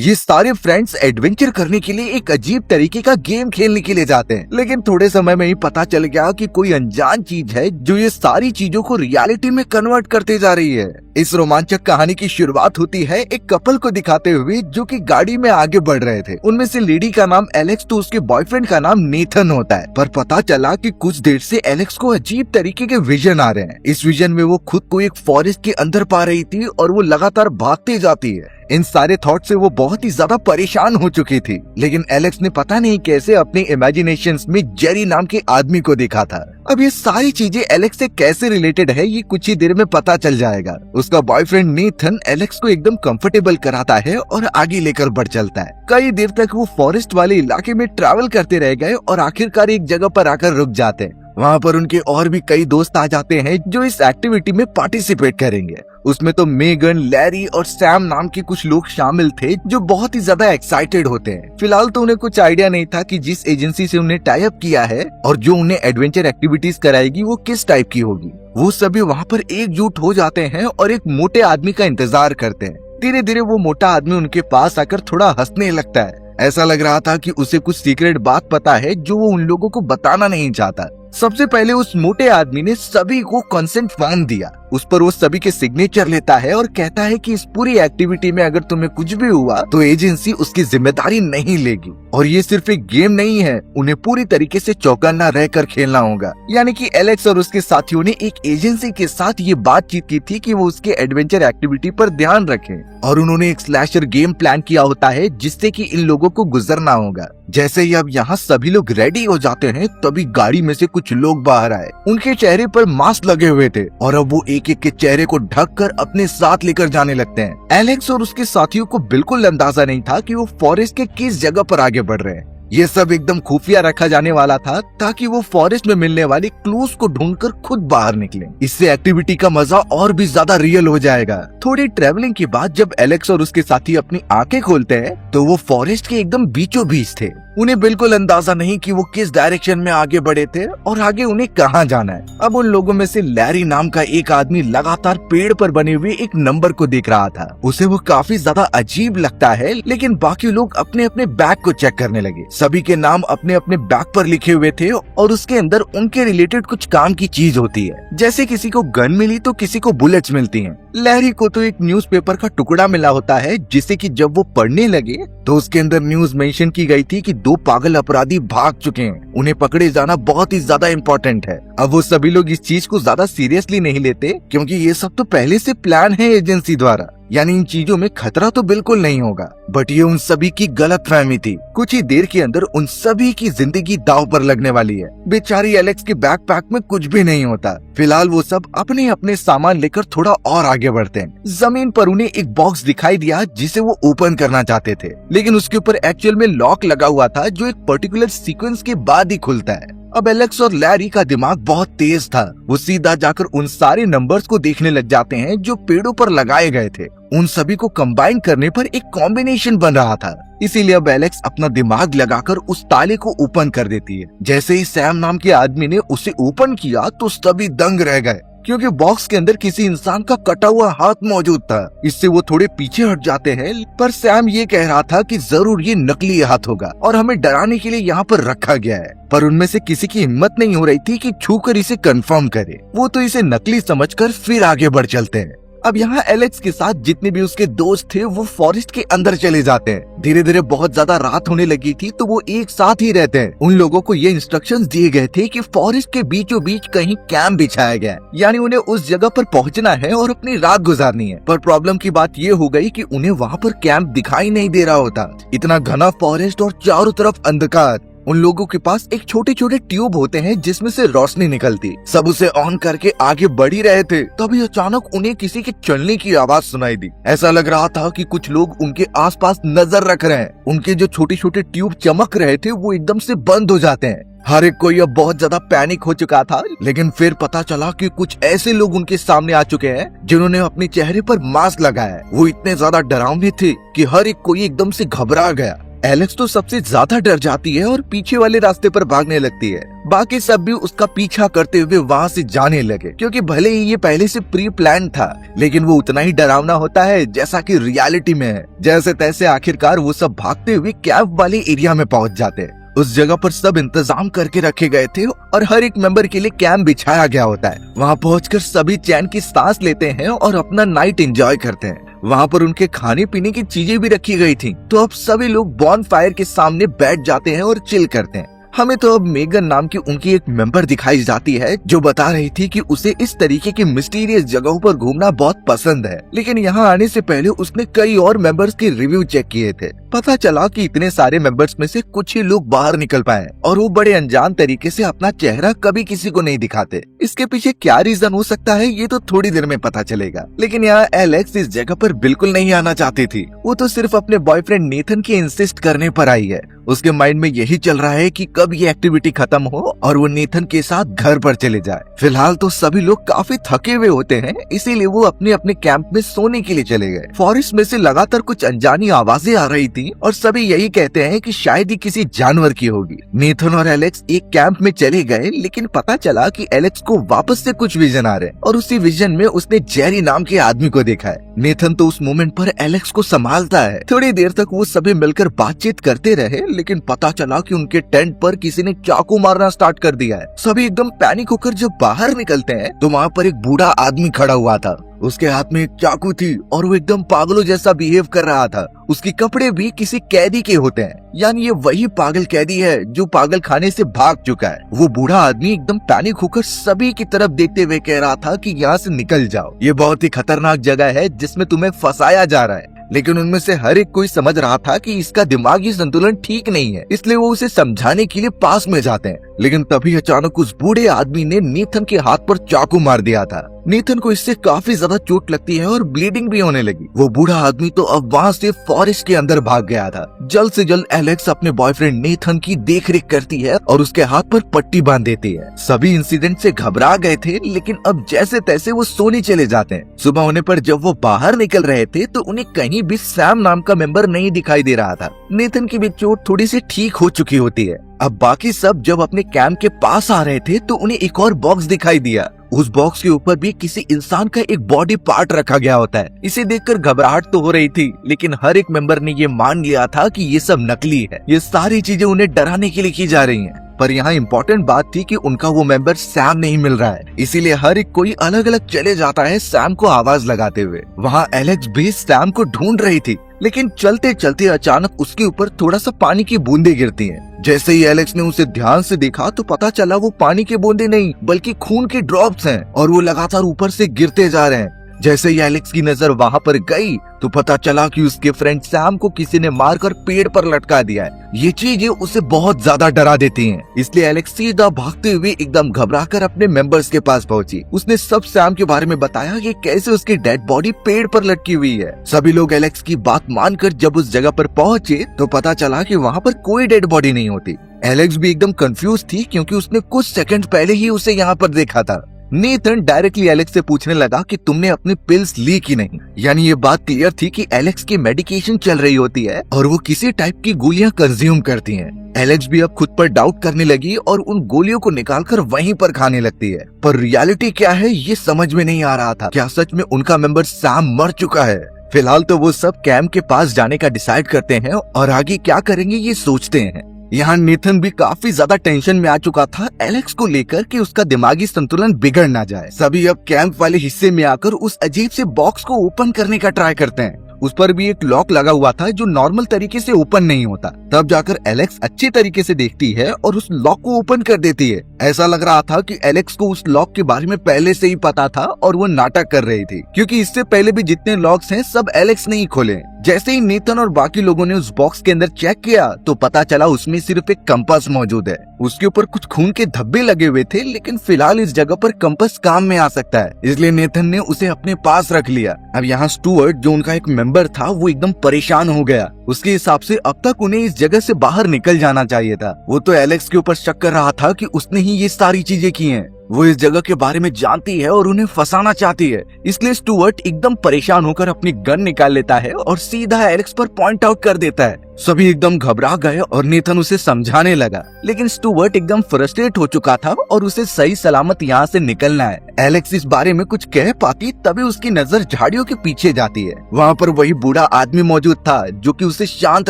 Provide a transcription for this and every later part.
ये सारे friends adventure करने के लिए एक अजीब तरीके का गेम खेलने के लिए जाते हैं, लेकिन थोड़े समय में ही पता चल गया कि कोई अनजान चीज है जो ये सारी चीजों को रियलिटी में कन्वर्ट करते जा रही है। इस रोमांचक कहानी की शुरुआत होती है एक कपल को दिखाते हुए जो कि गाड़ी में आगे बढ़ रहे थे। उनमें से लेडी का नाम एलेक्स तो उसके बॉयफ्रेंड का नाम नेथन होता है, पर पता चला कि कुछ देर से एलेक्स को अजीब तरीके के विजन आ रहे हैं। इस विजन में वो खुद को एक फॉरेस्ट के अंदर पा रही थी और वो लगातार भागती जाती है। इन सारे थॉट से वो बहुत ही ज्यादा परेशान हो चुकी थी, लेकिन एलेक्स ने पता नहीं कैसे अपनी इमेजिनेशंस में जेरी नाम के आदमी को देखा था। अब ये सारी चीजें एलेक्स से कैसे रिलेटेड है ये कुछ ही देर में पता चल जाएगा। उसका बॉयफ्रेंड नेथन एलेक्स को एकदम कंफर्टेबल कराता है और आगे लेकर बढ़ चलता है। कई देर तक वो फॉरेस्ट वाले इलाके में ट्रैवल करते रह गए और आखिरकार एक जगह पर आकर रुक जाते हैं। वहाँ पर उनके और भी कई दोस्त आ जाते हैं जो इस एक्टिविटी में पार्टिसिपेट करेंगे। उसमें तो मेगन, लैरी और सैम नाम के कुछ लोग शामिल थे जो बहुत ही ज्यादा एक्साइटेड होते हैं। फिलहाल तो उन्हें कुछ आइडिया नहीं था कि जिस एजेंसी से उन्हें टाई अप किया है और जो उन्हें एडवेंचर एक्टिविटीज कराएगी वो किस टाइप की होगी। वो सभी वहाँ पर एकजुट हो जाते हैं और एक मोटे आदमी का इंतजार करते हैं। धीरे धीरे वो मोटा आदमी उनके पास आकर थोड़ा हंसने लगता है। ऐसा लग रहा था कि उसे कुछ सीक्रेट बात पता है जो वो उन लोगों को बताना नहीं चाहता। सबसे पहले उस मोटे आदमी ने सभी को कंसेंट फॉर्म दिया। उस पर वो सभी के सिग्नेचर लेता है और कहता है कि इस पूरी एक्टिविटी में अगर तुम्हें कुछ भी हुआ तो एजेंसी उसकी जिम्मेदारी नहीं लेगी। और ये सिर्फ एक गेम नहीं है, उन्हें पूरी तरीके से चौकन्ना रहकर खेलना होगा। यानी कि एलेक्स और उसके साथियों ने एक एजेंसी के साथ ये बातचीत की थी कि वो उसके एडवेंचर एक्टिविटी पर ध्यान रखें, और उन्होंने एक स्लैशर गेम प्लान किया होता है जिससे कि इन लोगों को गुजरना होगा। जैसे ही अब यहाँ सभी लोग रेडी हो जाते हैं तभी गाड़ी में से कुछ लोग बाहर आए। उनके चेहरे पर मास्क लगे हुए थे और अब वो एक एक के चेहरे को ढककर अपने साथ लेकर जाने लगते हैं। एलेक्स और उसके साथियों को बिल्कुल अंदाजा नहीं था कि वो फॉरेस्ट के किस जगह पर आगे बढ़ रहे हैं। ये सब एकदम खुफिया रखा जाने वाला था ताकि वो फॉरेस्ट में मिलने वाले क्लूज को ढूंढकर खुद बाहर निकले। इससे एक्टिविटी का मजा और भी ज्यादा रियल हो जाएगा। थोड़ी ट्रेवलिंग के बाद जब एलेक्स और उसके साथी अपनी आंखें खोलते हैं तो वो फॉरेस्ट के एकदम बीचों बीच थे। उन्हें बिल्कुल अंदाजा नहीं कि वो किस डायरेक्शन में आगे बढ़े थे और आगे उन्हें कहाँ जाना है। अब उन लोगों में से लैरी नाम का एक आदमी लगातार पेड़ पर बने हुए एक नंबर को देख रहा था। उसे वो काफी ज्यादा अजीब लगता है, लेकिन बाकी लोग अपने अपने बैग को चेक करने लगे। सभी के नाम अपने अपने बैग पर लिखे हुए थे और उसके अंदर उनके रिलेटेड कुछ काम की चीज होती है। जैसे किसी को गन मिली तो किसी को बुलेट्स मिलती हैं। लैरी को तो एक न्यूज़पेपर का टुकड़ा मिला होता है जिसे कि जब वो पढ़ने लगे तो उसके अंदर न्यूज मेंशन की गई थी कि 2 पागल अपराधी भाग चुके हैं, उन्हें पकड़े जाना बहुत ही ज्यादा इम्पोर्टेंट है। अब वो सभी लोग इस चीज को ज्यादा सीरियसली नहीं लेते क्योंकि ये सब तो पहले से प्लान है एजेंसी द्वारा, यानी इन चीजों में खतरा तो बिल्कुल नहीं होगा। बट ये उन सभी की गलत फहमी थी। कुछ ही देर के अंदर उन सभी की जिंदगी दांव पर लगने वाली है। बेचारी एलेक्स के बैकपैक में कुछ भी नहीं होता। फिलहाल वो सब अपने अपने सामान लेकर थोड़ा और आगे बढ़ते हैं। जमीन पर उन्हें एक बॉक्स दिखाई दिया जिसे वो ओपन करना चाहते थे, लेकिन उसके ऊपर एक्चुअल में लॉक लगा हुआ था जो एक पर्टिकुलर सीक्वेंस के बाद ही खुलता है। अब एलेक्स और लैरी का दिमाग बहुत तेज था। वो सीधा जाकर उन सारे नंबर्स को देखने लग जाते हैं जो पेड़ों पर लगाए गए थे। उन सभी को कंबाइन करने पर एक कॉम्बिनेशन बन रहा था। इसीलिए अब एलेक्स अपना दिमाग लगाकर उस ताले को ओपन कर देती है। जैसे ही सैम नाम के आदमी ने उसे ओपन किया तो सभी दंग रह गए क्योंकि बॉक्स के अंदर किसी इंसान का कटा हुआ हाथ मौजूद था। इससे वो थोड़े पीछे हट जाते हैं, पर सैम ये कह रहा था कि जरूर ये नकली हाथ होगा और हमें डराने के लिए यहाँ पर रखा गया है। पर उनमें से किसी की हिम्मत नहीं हो रही थी कि छूकर इसे कंफर्म करे। वो तो इसे नकली समझकर फिर आगे बढ़ चलते हैं। अब यहाँ एलेक्स के साथ जितने भी उसके दोस्त थे वो फॉरेस्ट के अंदर चले जाते हैं। धीरे धीरे बहुत ज्यादा रात होने लगी थी तो वो एक साथ ही रहते हैं। उन लोगों को ये इंस्ट्रक्शंस दिए गए थे कि फॉरेस्ट के बीचों बीच कहीं कैंप बिछाया गया है, यानी उन्हें उस जगह पर पहुंचना है और अपनी रात गुजारनी है। पर प्रॉब्लम की बात ये हो गई कि उन्हें वहाँ पर कैंप दिखाई नहीं दे रहा होता। इतना घना फॉरेस्ट और चारों तरफ अंधकार। उन लोगों के पास एक छोटे छोटे ट्यूब होते हैं जिसमें से रोशनी निकलती। सब उसे ऑन करके आगे बढ़ ही रहे थे, तभी अचानक उन्हें किसी के चलने की आवाज सुनाई दी। ऐसा लग रहा था कि कुछ लोग उनके आसपास नजर रख रहे हैं। उनके जो छोटे छोटे ट्यूब चमक रहे थे वो एकदम से बंद हो जाते हैं। हर एक कोई अब बहुत ज्यादा पैनिक हो चुका था, लेकिन फिर पता चला कि कुछ ऐसे लोग उनके सामने आ चुके हैं जिन्होंने अपने चेहरे पर मास्क लगाया है। वो इतने ज्यादा डरावने थे कि हर एक कोई एकदम से घबरा गया। एलेक्स तो सबसे ज्यादा डर जाती है और पीछे वाले रास्ते पर भागने लगती है। बाकी सब भी उसका पीछा करते हुए वहाँ से जाने लगे, क्योंकि भले ही ये पहले से प्री प्लान था, लेकिन वो उतना ही डरावना होता है जैसा कि रियलिटी में है। जैसे तैसे आखिरकार वो सब भागते हुए कैंप वाले एरिया में पहुँच जाते हैं। उस जगह पर सब इंतजाम करके रखे गए थे और हर एक मेंबर के लिए कैंप बिछाया गया होता है। वहाँ पहुंचकर सभी चैन की सांस लेते हैं और अपना नाइट एंजॉय करते हैं। वहाँ पर उनके खाने पीने की चीजें भी रखी गई थी, तो अब सभी लोग बॉन फायर के सामने बैठ जाते हैं और चिल करते हैं। हमें तो अब मेगन नाम की उनकी एक मेंबर दिखाई जाती है, जो बता रही थी कि उसे इस तरीके की मिस्टीरियस जगहों पर घूमना बहुत पसंद है, लेकिन यहाँ आने से पहले उसने कई और मेंबर्स के रिव्यू चेक किए थे। पता चला कि इतने सारे मेंबर्स में से कुछ ही लोग बाहर निकल पाए और वो बड़े अनजान तरीके से अपना चेहरा कभी किसी को नहीं दिखाते। इसके पीछे क्या रीजन हो सकता है ये तो थोड़ी देर में पता चलेगा। लेकिन यहाँ एलेक्स इस जगह पर बिल्कुल नहीं आना चाहती थी। वो तो सिर्फ अपने बॉयफ्रेंड नेथन के इंसिस्ट करने पर आई है। उसके माइंड में यही चल रहा है कि कब ये एक्टिविटी खत्म हो और वो नेथन के साथ घर पर चले जाए। फिलहाल तो सभी लोग काफी थके हुए होते हैं, इसीलिए वो अपने अपने कैंप में सोने के लिए चले गए। फॉरेस्ट में से लगातार कुछ अनजानी आवाजें आ रही थी और सभी यही कहते हैं कि शायद ही किसी जानवर की होगी। नेथन और एलेक्स एक कैंप में चले गए, लेकिन पता चला कि एलेक्स को वापस से कुछ विजन आ रहे और उसी विजन में उसने जेरी नाम के आदमी को देखा है। नेथन तो उस मोमेंट पर एलेक्स को संभालता है। थोड़ी देर तक वो सभी मिलकर बातचीत करते रहे, लेकिन पता चला कि उनके टेंट पर किसी ने चाकू मारना स्टार्ट कर दिया है। सभी एकदम पैनिक होकर जब बाहर निकलते हैं तो वहाँ पर एक बूढ़ा आदमी खड़ा हुआ था। उसके हाथ में एक चाकू थी और वो एकदम पागलों जैसा बिहेव कर रहा था। उसके कपड़े भी किसी कैदी के होते हैं, यानी ये वही पागल कैदी है जो पागल खाने से भाग चुका है। वो बूढ़ा आदमी एकदम पैनिक होकर सभी की तरफ देखते हुए कह रहा था कि यहाँ से निकल जाओ, ये बहुत ही खतरनाक जगह है जिसमें तुम्हें फंसाया जा रहा है। लेकिन उनमें से हर एक कोई समझ रहा था कि इसका दिमागी संतुलन ठीक नहीं है, इसलिए वो उसे समझाने के लिए पास में जाते हैं। लेकिन तभी अचानक उस बूढ़े आदमी ने नेथन के हाथ पर चाकू मार दिया था। नेथन को इससे काफी ज्यादा चोट लगती है और ब्लीडिंग भी होने लगी। वो बूढ़ा आदमी तो अब वहाँ से फॉरेस्ट के अंदर भाग गया था। जल्द से जल्द एलेक्स अपने बॉयफ्रेंड नेथन की देखरेख करती है और उसके हाथ पर पट्टी बांध देती है। सभी इंसिडेंट से घबरा गए थे, लेकिन अब जैसे तैसे वो सोने चले जाते हैं। सुबह होने पर जब वो बाहर निकल रहे थे तो उन्हें कहीं भी सैम नाम का मेंबर नहीं दिखाई दे रहा था। नेथन की भी चोट थोड़ी सी ठीक हो चुकी होती है। अब बाकी सब जब अपने कैंप के पास आ रहे थे तो उन्हें एक और बॉक्स दिखाई दिया। उस बॉक्स के ऊपर भी किसी इंसान का एक बॉडी पार्ट रखा गया होता है। इसे देखकर घबराहट तो हो रही थी, लेकिन हर एक मेंबर ने ये मान लिया था कि ये सब नकली है। ये सारी चीजें उन्हें डराने के लिए की जा रही हैं। पर यहाँ इम्पोर्टेंट बात थी कि उनका वो मेंबर सैम नहीं मिल रहा है, इसीलिए हर एक कोई अलग अलग चले जाता है सैम को आवाज लगाते हुए। वहाँ एलेक्स भी सैम को ढूंढ रही थी, लेकिन चलते चलते अचानक उसके ऊपर थोड़ा सा पानी की बूंदे गिरती हैं। जैसे ही एलेक्स ने उसे ध्यान से देखा तो पता चला वो पानी के बूंदे नहीं बल्कि खून के ड्रॉप्स हैं और वो लगातार ऊपर से गिरते जा रहे हैं। जैसे ही एलेक्स की नजर वहाँ पर गई तो पता चला कि उसके फ्रेंड सैम को किसी ने मारकर पेड़ पर लटका दिया है। ये चीजें उसे बहुत ज्यादा डरा देती हैं, इसलिए एलेक्स सीधा भागते हुए एकदम घबराकर अपने मेंबर्स के पास पहुंची। उसने सब सैम के बारे में बताया कि कैसे उसकी डेड बॉडी पेड़ पर लटकी हुई है। सभी लोग एलेक्स की बात मानकर जब उस जगह पर पहुंचे तो पता चला कि वहाँ पर कोई डेड बॉडी नहीं होती। एलेक्स भी एकदम कंफ्यूज थी, क्योंकि उसने कुछ सेकंड पहले ही उसे यहाँ पर देखा था। नेथन डायरेक्टली एलेक्स से पूछने लगा कि तुमने अपनी पिल्स ली कि नहीं। यानी ये बात क्लियर थी कि एलेक्स की मेडिकेशन चल रही होती है और वो किसी टाइप की गोलियां कंज्यूम करती हैं। एलेक्स भी अब खुद पर डाउट करने लगी और उन गोलियों को निकालकर वहीं पर खाने लगती है। पर रियलिटी क्या है ये समझ में नहीं आ रहा था। क्या सच में उनका मेंबर सैम मर चुका है? फिलहाल तो वो सब कैंप के पास जाने का डिसाइड करते हैं और आगे क्या करेंगे ये सोचते हैं। यहाँ नेथन भी काफी ज्यादा टेंशन में आ चुका था एलेक्स को लेकर कि उसका दिमागी संतुलन बिगड़ ना जाए। सभी अब कैंप वाले हिस्से में आकर उस अजीब से बॉक्स को ओपन करने का ट्राई करते हैं। उस पर भी एक लॉक लगा हुआ था जो नॉर्मल तरीके से ओपन नहीं होता। तब जाकर एलेक्स अच्छे तरीके से देखती है और उस लॉक को ओपन कर देती है। ऐसा लग रहा था कि एलेक्स को उस लॉक के बारे में पहले से ही पता था और वो नाटक कर रही थी, क्योंकि इससे पहले भी जितने लॉक्स हैं सब एलेक्स ने ही खोले। जैसे ही नेथन और बाकी लोगों ने उस बॉक्स के अंदर चेक किया तो पता चला उसमें सिर्फ एक कंपास मौजूद है। उसके ऊपर कुछ खून के धब्बे लगे हुए थे, लेकिन फिलहाल इस जगह पर कंपास काम में आ सकता है, इसलिए नेथन ने उसे अपने पास रख लिया। अब यहाँ स्टुअर्ट जो उनका एक मेंबर था वो एकदम परेशान हो गया। उसके हिसाब से अब तक उन्हें इस जगह से बाहर निकल जाना चाहिए था। वो तो एलेक्स के ऊपर शक कर रहा था कि उसने ही ये सारी चीजें की हैं। वो इस जगह के बारे में जानती है और उन्हें फंसाना चाहती है, इसलिए स्टुअर्ट एकदम परेशान होकर अपनी गन निकाल लेता है और सीधा एलेक्स पर पॉइंट आउट कर देता है। सभी एकदम घबरा गए और नेथन उसे समझाने लगा, लेकिन स्टुअर्ट एकदम फ्रस्ट्रेट हो चुका था और उसे सही सलामत यहाँ से निकलना है। एलेक्स इस बारे में कुछ कह पाती तभी उसकी नजर झाड़ियों के पीछे जाती है। वहाँ पर वही बूढ़ा आदमी मौजूद था जो कि उसे शांत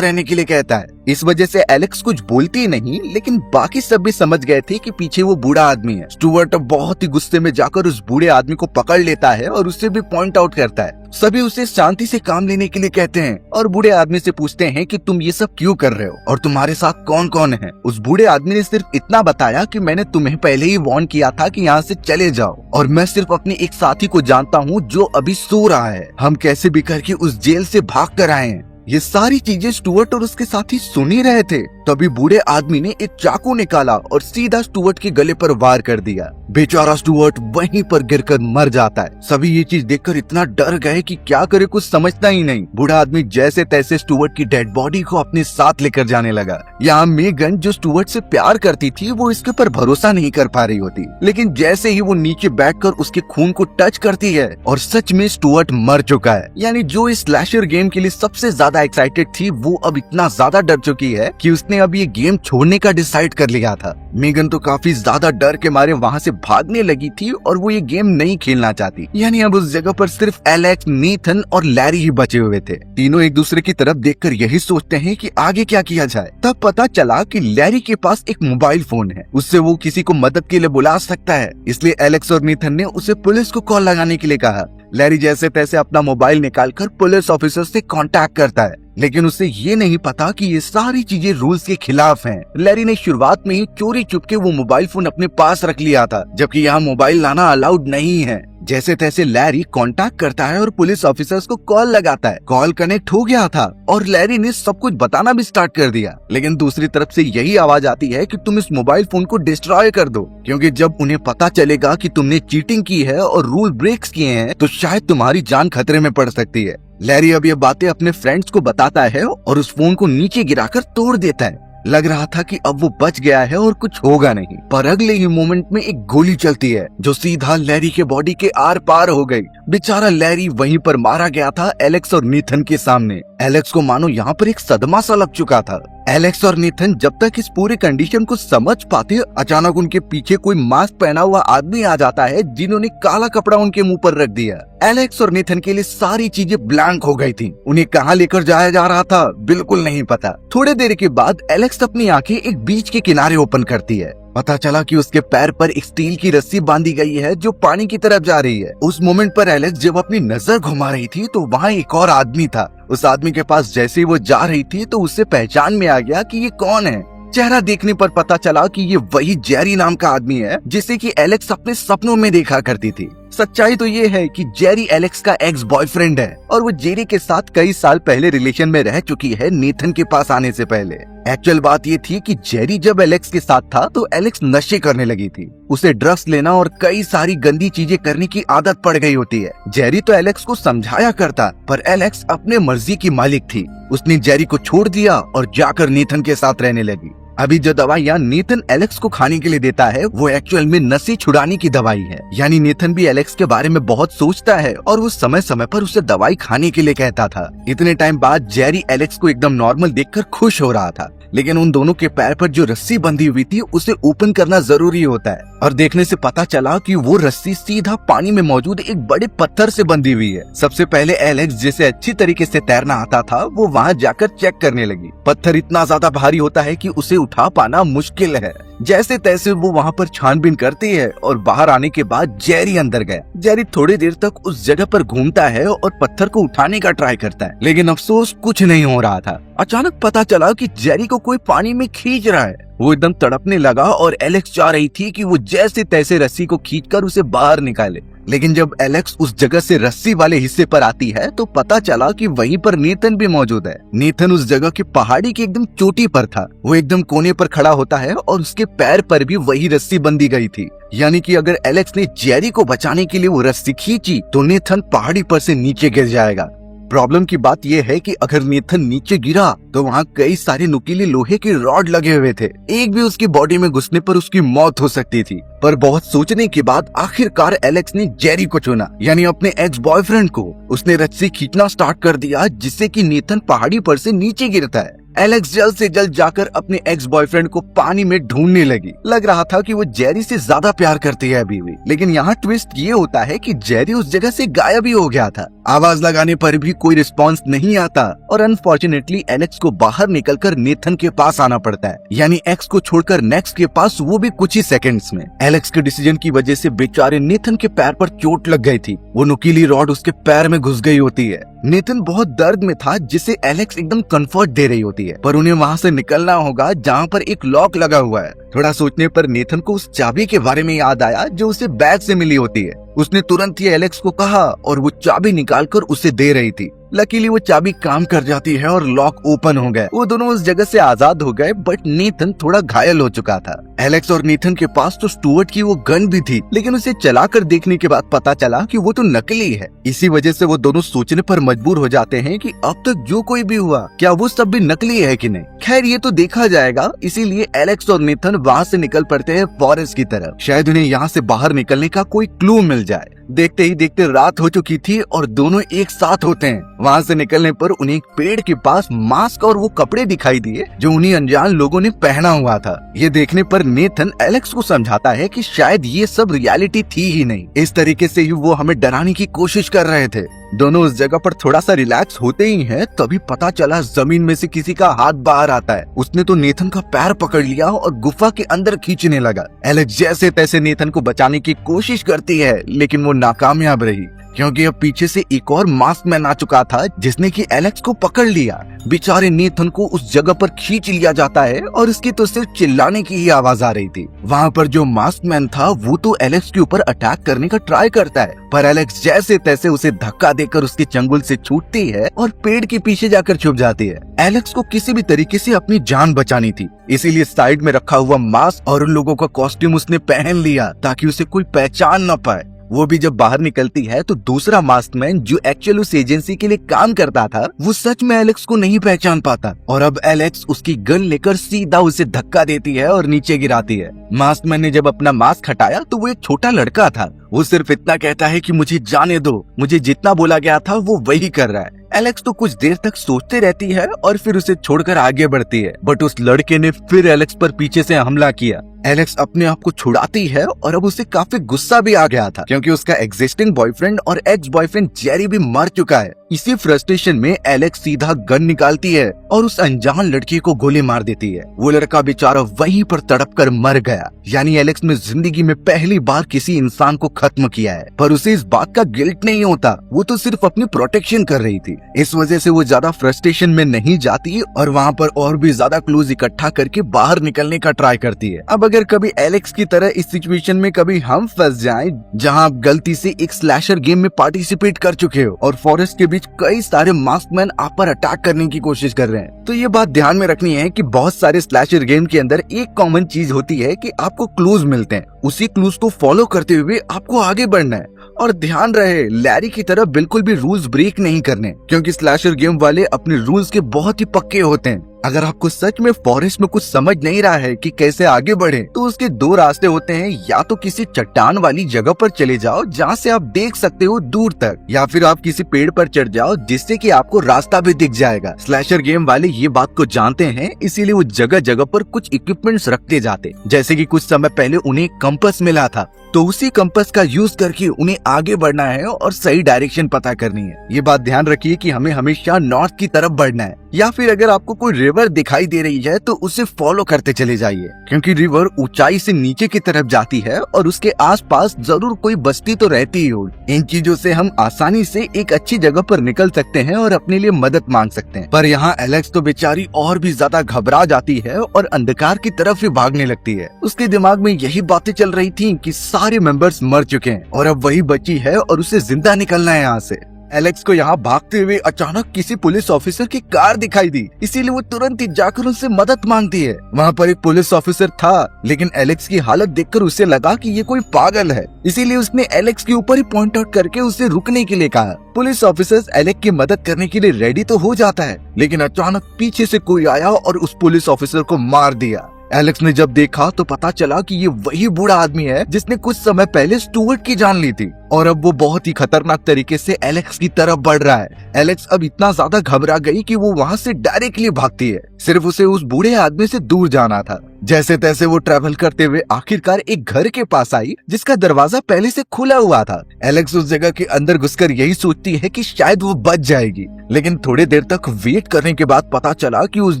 रहने के लिए कहता है। इस वजह से एलेक्स कुछ बोलती नहीं, लेकिन बाकी सब भी समझ गए थे कि पीछे वो बूढ़ा आदमी है। स्टुअर्ट बहुत ही गुस्से में जाकर उस बूढ़े आदमी को पकड़ लेता है और उससे भी पॉइंट आउट करता है। सभी उसे शांति से काम लेने के लिए कहते हैं और बूढ़े आदमी से पूछते हैं कि तुम ये सब क्यों कर रहे हो और तुम्हारे साथ कौन कौन है। उस बूढ़े आदमी ने सिर्फ इतना बताया कि मैंने तुम्हें पहले ही वार्न किया था कि यहाँ से चले जाओ और मैं सिर्फ अपने एक साथी को जानता हूँ जो अभी सो रहा है। हम कैसे भी करके उस जेल से भाग कर आए हैं। ये सारी चीजें स्टुअर्ट और उसके साथी सुन ही रहे थे। तभी बूढ़े आदमी ने एक चाकू निकाला और सीधा स्टुअर्ट के गले पर वार कर दिया। बेचारा स्टुअर्ट वहीं पर गिरकर मर जाता है। सभी ये चीज देखकर इतना डर गए कि क्या करे कुछ समझता ही नहीं। बूढ़ा आदमी जैसे तैसे स्टुअर्ट की डेड बॉडी को अपने साथ लेकर जाने लगा। यहाँ मेगन जो स्टुअर्ट से प्यार करती थी वो इसके ऊपर भरोसा नहीं कर पा रही होती, लेकिन जैसे ही वो नीचे बैठकर उसके खून को टच करती है और सच में स्टुअर्ट मर चुका है। यानी जो इस स्लैशर गेम के लिए सबसे ज्यादा एक्साइटेड थी वो अब इतना ज्यादा डर चुकी है कि उसने अब ये गेम छोड़ने का डिसाइड कर लिया था। मेगन तो काफी ज्यादा डर के मारे वहाँ से भागने लगी थी और वो ये गेम नहीं खेलना चाहती। यानी अब उस जगह पर सिर्फ एलेक्स, नेथन और लैरी ही बचे हुए थे। तीनों एक दूसरे की तरफ देखकर यही सोचते हैं कि आगे क्या किया जाए। तब पता चला कि लैरी के पास एक मोबाइल फोन है, उससे वो किसी को मदद के लिए बुला सकता है। इसलिए एलेक्स और नेथन ने उसे पुलिस को कॉल लगाने के लिए कहा। लैरी जैसे तैसे अपना मोबाइल निकालकर पुलिस ऑफिसर से कांटेक्ट करता है, लेकिन उसे ये नहीं पता कि ये सारी चीजें रूल्स के खिलाफ हैं। लैरी ने शुरुआत में ही चोरी चुपके वो मोबाइल फोन अपने पास रख लिया था, जबकि यहाँ मोबाइल लाना अलाउड नहीं है। जैसे तैसे लैरी कांटेक्ट करता है और पुलिस ऑफिसर्स को कॉल लगाता है। कॉल कनेक्ट हो गया था और लैरी ने सब कुछ बताना भी स्टार्ट कर दिया, लेकिन दूसरी तरफ से यही आवाज आती है कि तुम इस मोबाइल फोन को डिस्ट्रॉय कर दो, क्योंकि जब उन्हें पता चलेगा कि तुमने चीटिंग की है और रूल ब्रेक्स किए हैं तो शायद तुम्हारी जान खतरे में पड़ सकती है। लैरी अब ये बातें अपने फ्रेंड्स को बताता है और उस फोन को नीचे गिराकर तोड़ देता है। लग रहा था कि अब वो बच गया है और कुछ होगा नहीं, पर अगले ही मोमेंट में एक गोली चलती है जो सीधा लैरी के बॉडी के आर पार हो गई। बेचारा लैरी वहीं पर मारा गया था एलेक्स और नेथन के सामने। एलेक्स को मानो यहाँ पर एक सदमा सा लग चुका था। एलेक्स और नेथन जब तक इस पूरे कंडीशन को समझ पाते, अचानक उनके पीछे कोई मास्क पहना हुआ आदमी आ जाता है जिन्होंने काला कपड़ा उनके मुंह पर रख दिया। एलेक्स और नेथन के लिए सारी चीजें ब्लैंक हो गई थी। उन्हें कहाँ लेकर जाया जा रहा था बिल्कुल नहीं पता। थोड़ी देर के बाद एलेक्स अपनी आंखें एक बीच के किनारे ओपन करती है। पता चला कि उसके पैर पर एक स्टील की रस्सी बांधी गई है जो पानी की तरफ जा रही है। उस मोमेंट पर एलेक्स जब अपनी नजर घुमा रही थी तो वहाँ एक और आदमी था। उस आदमी के पास जैसे ही वो जा रही थी तो उससे पहचान में आ गया कि ये कौन है। चेहरा देखने पर पता चला कि ये वही जेरी नाम का आदमी है जिसे कि एलेक्स अपने सपनों में देखा करती थी। सच्चाई तो ये है कि जेरी एलेक्स का एक्स बॉयफ्रेंड है और वो जेरी के साथ कई साल पहले रिलेशन में रह चुकी है नेथन के पास आने से पहले। एक्चुअल बात ये थी कि जेरी जब एलेक्स के साथ था तो एलेक्स नशे करने लगी थी। उसे ड्रग्स लेना और कई सारी गंदी चीजें करने की आदत पड़ गई होती है। जेरी तो एलेक्स को समझाया करता, पर एलेक्स अपने मर्जी की मालिक थी। उसने जेरी को छोड़ दिया और जाकर नेथन के साथ रहने लगी। अभी जो दवाइयाँ नेथन एलेक्स को खाने के लिए देता है वो एक्चुअल में नशे छुड़ाने की दवाई है। यानी नेथन भी एलेक्स के बारे में बहुत सोचता है और वो समय समय पर उसे दवाई खाने के लिए कहता था। इतने टाइम बाद जेरी एलेक्स को एकदम नॉर्मल देखकर खुश हो रहा था, लेकिन उन दोनों के पैर पर जो रस्सी बंधी हुई थी उसे ओपन करना जरूरी होता है और देखने से पता चला कि वो रस्सी सीधा पानी में मौजूद एक बड़े पत्थर से बंधी हुई है। सबसे पहले एलेक्स जिसे अच्छी तरीके से तैरना आता था वो वहाँ जाकर चेक करने लगी। पत्थर इतना ज्यादा भारी होता है कि उसे उठा पाना मुश्किल है। जैसे तैसे वो वहाँ पर छानबीन करती है और बाहर आने के बाद जेरी अंदर गया। जेरी थोड़ी देर तक उस जगह पर घूमता है और पत्थर को उठाने का ट्राई करता है, लेकिन अफसोस कुछ नहीं हो रहा था। अचानक पता चला कि जेरी को कोई पानी में खींच रहा है। वो एकदम तड़पने लगा और एलेक्स चाह रही थी कि वो जैसे तैसे रस्सी को खींचकर उसे बाहर निकाले, लेकिन जब एलेक्स उस जगह से रस्सी वाले हिस्से पर आती है तो पता चला कि वहीं पर नेथन भी मौजूद है। नेथन उस जगह की पहाड़ी की एकदम चोटी पर था। वो एकदम कोने पर खड़ा होता है और उसके पैर पर भी वही रस्सी बंधी गई थी। यानी कि अगर एलेक्स ने जेरी को बचाने के लिए वो रस्सी खींची तो नेथन पहाड़ी पर से नीचे गिर जाएगा। प्रॉब्लम की बात यह है कि अगर नेथन नीचे गिरा तो वहाँ कई सारे नुकीले लोहे के रॉड लगे हुए थे। एक भी उसकी बॉडी में घुसने पर उसकी मौत हो सकती थी। पर बहुत सोचने के बाद आखिरकार एलेक्स ने जेरी को चुना, यानी अपने एक्स बॉयफ्रेंड को। उसने रस्सी खींचना स्टार्ट कर दिया, जिससे कि नेथन पहाड़ी पर से नीचे गिरता है। एलेक्स जल्द से जल्द जाकर अपने एक्स बॉयफ्रेंड को पानी में ढूंढने लगी। लग रहा था कि वो जेरी से ज्यादा प्यार करती है अभी भी, लेकिन यहाँ ट्विस्ट ये होता है कि जेरी उस जगह से गायब ही हो गया था। आवाज लगाने पर भी कोई रिस्पांस नहीं आता और अनफॉर्चुनेटली एलेक्स को बाहर निकलकर नेथन के पास आना पड़ता है, यानी एक्स को छोड़कर नेक्स्ट के पास, वो भी कुछ ही सेकंड्स में। एलेक्स के डिसीजन की वजह से बेचारे नेथन के पैर पर चोट लग गई थी। वो नुकीली रॉड उसके पैर में घुस गई होती है। नेथन बहुत दर्द में था, जिसे एलेक्स एकदम कंफर्ट दे रही होती है, पर उन्हें वहाँ से निकलना होगा जहाँ पर एक लॉक लगा हुआ है। थोड़ा सोचने पर नेथन को उस चाबी के बारे में याद आया जो उसे बैग से मिली होती है। उसने तुरंत ही एलेक्स को कहा और वो चाबी निकालकर उसे दे रही थी। लकीली वो चाबी काम कर जाती है और लॉक ओपन हो गया। वो दोनों उस जगह से आजाद हो गए, बट नेथन थोड़ा घायल हो चुका था। एलेक्स और नेथन के पास तो स्टुअर्ट की वो गन भी थी, लेकिन उसे चलाकर देखने के बाद पता चला कि वो तो नकली है। इसी वजह से वो दोनों सोचने पर मजबूर हो जाते हैं कि अब तक जो कोई भी हुआ, क्या वो सब भी नकली है कि नहीं। खैर ये तो देखा जाएगा, इसीलिए एलेक्स और नेथन वहाँ से निकल पड़ते हैं फॉरेस्ट की तरफ। शायद उन्हें यहाँ से बाहर निकलने का कोई क्लू मिल जाए। देखते ही देखते रात हो चुकी थी और दोनों एक साथ होते हैं। वहाँ से निकलने पर उन्हें एक पेड़ के पास मास्क और वो कपड़े दिखाई दिए जो उन्हीं अनजान लोगों ने पहना हुआ था। ये देखने पर नेथन एलेक्स को समझाता है कि शायद ये सब रियलिटी थी ही नहीं, इस तरीके से ही वो हमें डराने की कोशिश कर रहे थे। दोनों उस जगह पर थोड़ा सा रिलैक्स होते ही हैं, तभी पता चला जमीन में से किसी का हाथ बाहर आता है। उसने तो नेथन का पैर पकड़ लिया और गुफा के अंदर खींचने लगा। एलेक्स जैसे तैसे नेथन को बचाने की कोशिश करती है, लेकिन वो नाकामयाब रही, क्योंकि अब पीछे से एक और मास्क मैन आ चुका था जिसने कि एलेक्स को पकड़ लिया। बेचारे नेथन को उस जगह पर खींच लिया जाता है और उसकी तो सिर्फ चिल्लाने की ही आवाज आ रही थी। वहाँ पर जो मास्क मैन था वो तो एलेक्स के ऊपर अटैक करने का ट्राई करता है, पर एलेक्स जैसे तैसे उसे धक्का देकर उसके चंगुल से छूटती है और पेड़ के पीछे जाकर छुप जाती है। एलेक्स को किसी भी तरीके से अपनी जान बचानी थी, इसीलिए साइड में रखा हुआ मास्क और उन लोगों का कॉस्ट्यूम उसने पहन लिया ताकि उसे कोई पहचान न पाए। वो भी जब बाहर निकलती है तो दूसरा मास्कमैन जो एक्चुअली उस एजेंसी के लिए काम करता था, वो सच में एलेक्स को नहीं पहचान पाता और अब एलेक्स उसकी गन लेकर सीधा उसे धक्का देती है और नीचे गिराती है। मास्कमैन ने जब अपना मास्क हटाया तो वो एक छोटा लड़का था। वो सिर्फ इतना कहता है कि मुझे जाने दो, मुझे जितना बोला गया था वो वही कर रहा है। एलेक्स तो कुछ देर तक सोचते रहती है और फिर उसे छोड़कर आगे बढ़ती है, बट उस लड़के ने फिर एलेक्स पर पीछे से हमला किया। एलेक्स अपने आप को छुड़ाती है और अब उसे काफी गुस्सा भी आ गया था, क्योंकि उसका एग्जिस्टिंग बॉयफ्रेंड और एक्स बॉयफ्रेंड जेरी भी मर चुका है। इसी फ्रस्ट्रेशन में एलेक्स सीधा गन निकालती है और उस अनजान लड़के को गोली मार देती है। वो लड़का बेचारा वहीं पर तड़प कर मर गया। यानी एलेक्स ने जिंदगी में पहली बार किसी इंसान को खत्म किया है, पर उसे इस बात का गिल्ट नहीं होता। वो तो सिर्फ अपनी प्रोटेक्शन कर रही थी। इस वजह से वो ज्यादा फ्रस्ट्रेशन में नहीं जाती और वहाँ पर और भी ज्यादा क्लूज इकट्ठा करके बाहर निकलने का ट्राई करती है। अब अगर कभी एलेक्स की तरह इस सिचुएशन में कभी हम फंस जाएं, जहां आप गलती से एक स्लैशर गेम में पार्टिसिपेट कर चुके हो और फॉरेस्ट के बीच कई सारे मास्कमैन आप पर अटैक करने की कोशिश कर रहे हैं, तो ये बात ध्यान में रखनी है कि बहुत सारे स्लैशर गेम के अंदर एक कॉमन चीज होती है कि आपको क्लूज मिलते हैं। उसी क्लूज को फॉलो करते हुए आपको आगे बढ़ना है। और ध्यान रहे, लैरी की तरह बिल्कुल भी रूल्स ब्रेक नहीं करने, क्योंकि स्लैशर गेम वाले अपने रूल्स के बहुत ही पक्के होते हैं। अगर आपको सच में फॉरेस्ट में कुछ समझ नहीं रहा है कि कैसे आगे बढ़े, तो उसके दो रास्ते होते हैं। या तो किसी चट्टान वाली जगह पर चले जाओ जहाँ से आप देख सकते हो दूर तक, या फिर आप किसी पेड़ पर चढ़ जाओ जिससे कि आपको रास्ता भी दिख जाएगा। स्लैशर गेम वाले ये बात को जानते हैं, इसीलिए वो जगह जगह पर कुछ इक्विपमेंट्स रखते जाते। जैसे कि कुछ समय पहले उन्हें कंपास मिला था, तो उसी कंपास का यूज करके उन्हें आगे बढ़ना है और सही डायरेक्शन पता करनी है। ये बात ध्यान रखिए कि हमें हमेशा नॉर्थ की तरफ बढ़ना है, या फिर अगर आपको कोई रिवर दिखाई दे रही है तो उसे फॉलो करते चले जाइए, क्योंकि रिवर ऊंचाई से नीचे की तरफ जाती है और उसके आसपास जरूर कोई बस्ती तो रहती ही होगी। इन चीजों से हम आसानी से एक अच्छी जगह पर निकल सकते हैं और अपने लिए मदद मांग सकते हैं। पर यहाँ एलेक्स तो बेचारी और भी ज्यादा घबरा जाती है और अंधकार की तरफ ही भागने लगती है। उसके दिमाग में यही बातें चल रही थी कि सारे मेंबर्स मर चुके हैं और अब वही बची है और उसे जिंदा निकलना है यहाँ से। एलेक्स को यहाँ भागते हुए अचानक किसी पुलिस ऑफिसर की कार दिखाई दी, इसीलिए वो तुरंत ही जाकर उनसे मदद मांगती है। वहाँ पर एक पुलिस ऑफिसर था, लेकिन एलेक्स की हालत देखकर उसे लगा कि ये कोई पागल है, इसीलिए उसने एलेक्स के ऊपर ही पॉइंट आउट करके उसे रुकने के लिए कहा। पुलिस ऑफिसर एलेक्स की मदद करने के लिए रेडी तो हो जाता है, लेकिन अचानक पीछे से कोई आया और उस पुलिस ऑफिसर को मार दिया। एलेक्स ने जब देखा तो पता चला कि ये वही बूढ़ा आदमी है जिसने कुछ समय पहले स्टुअर्ट की जान ली थी और अब वो बहुत ही खतरनाक तरीके से एलेक्स की तरफ बढ़ रहा है। एलेक्स अब इतना ज्यादा घबरा गई कि वो वहाँ से डायरेक्टली भागती है। सिर्फ उसे उस बूढ़े आदमी से दूर जाना था। जैसे तैसे वो ट्रैवल करते हुए आखिरकार एक घर के पास आई जिसका दरवाजा पहले से खुला हुआ था। एलेक्स उस जगह के अंदर घुसकर यही सोचती है कि शायद वो बच जाएगी, लेकिन थोड़ी देर तक वेट करने के बाद पता चला कि उस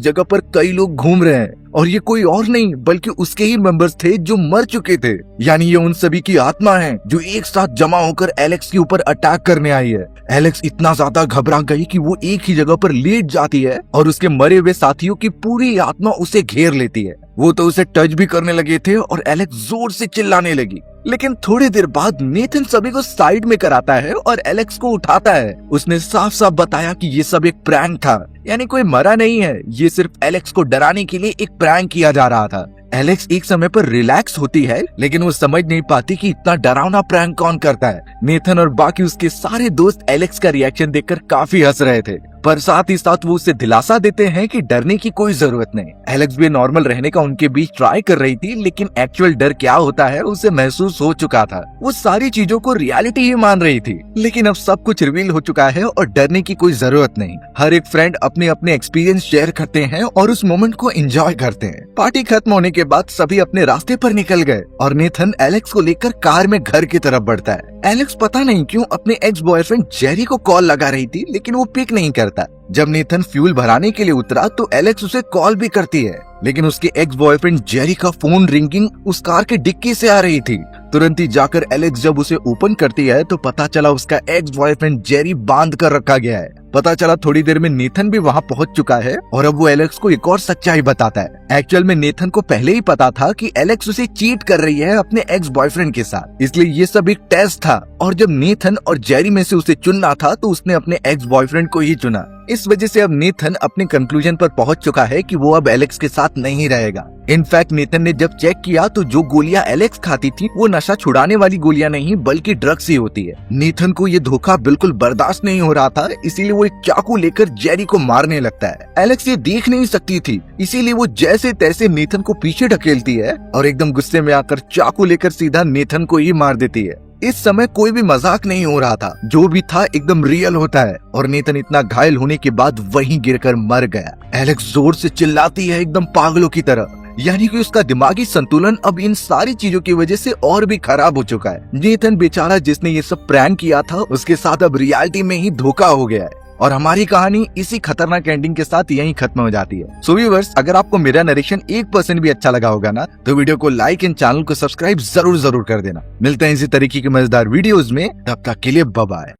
जगह पर कई लोग घूम रहे हैं और ये कोई और नहीं बल्कि उसके ही मेंबर्स थे जो मर चुके थे। यानी ये उन सभी की आत्मा है जो एक साथ जमा होकर एलेक्स के ऊपर अटैक करने आई है। एलेक्स इतना ज्यादा घबरा गई कि वो एक ही जगह पर लेट जाती है और उसके मरे हुए साथियों की पूरी आत्मा उसे घेर लेती है। वो तो उसे टच भी करने लगे थे और एलेक्स जोर से चिल्लाने लगी। लेकिन थोड़ी देर बाद नेथन सभी को साइड में कराता है और एलेक्स को उठाता है। उसने साफ साफ बताया कि ये सब एक प्रैंक था, यानी कोई मरा नहीं है, ये सिर्फ एलेक्स को डराने के लिए एक प्रैंक किया जा रहा था। एलेक्स एक समय पर रिलैक्स होती है, लेकिन वो समझ नहीं पाती कि इतना डरावना प्रैंक कौन करता है। नेथन और बाकी उसके सारे दोस्त एलेक्स का रिएक्शन देखकर काफी हंस रहे थे, पर साथ ही साथ वो उसे दिलासा देते हैं कि डरने की कोई जरूरत नहीं। एलेक्स भी नॉर्मल रहने का उनके बीच ट्राई कर रही थी, लेकिन एक्चुअल डर क्या होता है उसे महसूस हो चुका था। वो सारी चीजों को रियलिटी ही मान रही थी, लेकिन अब सब कुछ रिवील हो चुका है और डरने की कोई जरूरत नहीं। हर एक फ्रेंड अपने अपने एक्सपीरियंस शेयर करते हैं और उस मोमेंट को एंजॉय करते हैं। पार्टी खत्म होने के बाद सभी अपने रास्ते पर निकल गए और नेथन एलेक्स को लेकर कार में घर की तरफ बढ़ता है। एलेक्स पता नहीं क्यों अपने एक्स बॉयफ्रेंड जेरी को कॉल लगा रही थी, लेकिन वो पिक नहीं करता। जब नेथन फ्यूल भराने के लिए उतरा तो एलेक्स उसे कॉल भी करती है, लेकिन उसके एक्स बॉयफ्रेंड जेरी का फोन रिंगिंग उस कार के डिक्की से आ रही थी। तुरंत ही जाकर एलेक्स जब उसे ओपन करती है तो पता चला उसका एक्स बॉयफ्रेंड जेरी बांध कर रखा गया है। पता चला थोड़ी देर में नेथन भी वहाँ पहुँच चुका है और अब वो एलेक्स को एक और सच्चाई बताता है। एक्चुअल में नेथन को पहले ही पता था कि एलेक्स उसे चीट कर रही है अपने एक्स बॉयफ्रेंड के साथ, इसलिए ये सब एक टेस्ट था और जब नेथन और जेरी में से उसे चुनना था तो उसने अपने एक्स बॉयफ्रेंड को ही चुना। इस वजह से अब नेथन अपने कंक्लूजन पर पहुंच चुका है कि वो अब एलेक्स के साथ नहीं रहेगा। इनफैक्ट नेथन ने जब चेक किया तो जो गोलियां एलेक्स खाती थी वो नशा छुड़ाने वाली गोलियां नहीं बल्कि ड्रग्स ही होती है। नेथन को ये धोखा बिल्कुल बर्दाश्त नहीं हो रहा था, इसीलिए वो एक चाकू लेकर जेरी को मारने लगता है। एलेक्स ये देख नहीं सकती थी, इसीलिए वो जैसे तैसे नेथन को पीछे ढकेलती है और एकदम गुस्से में आकर चाकू लेकर सीधा नेथन को ही मार देती है। इस समय कोई भी मजाक नहीं हो रहा था, जो भी था एकदम रियल होता है और नेथन इतना घायल होने के बाद वहीं गिरकर मर गया। एलेक्स जोर से चिल्लाती है एकदम पागलों की तरह, यानी कि उसका दिमागी संतुलन अब इन सारी चीजों की वजह से और भी खराब हो चुका है। नेथन बेचारा जिसने ये सब प्रैंक किया था उसके साथ अब रियलिटी में ही धोखा हो गया है और हमारी कहानी इसी खतरनाक एंडिंग के साथ यहीं खत्म हो जाती है। सो व्यूअर्स, अगर आपको मेरा नरेशन 1% भी अच्छा लगा होगा ना तो वीडियो को लाइक एंड चैनल को सब्सक्राइब जरूर कर देना। मिलते हैं इसी तरीके की मजेदार वीडियोस में, तब तक के लिए बाय बाय।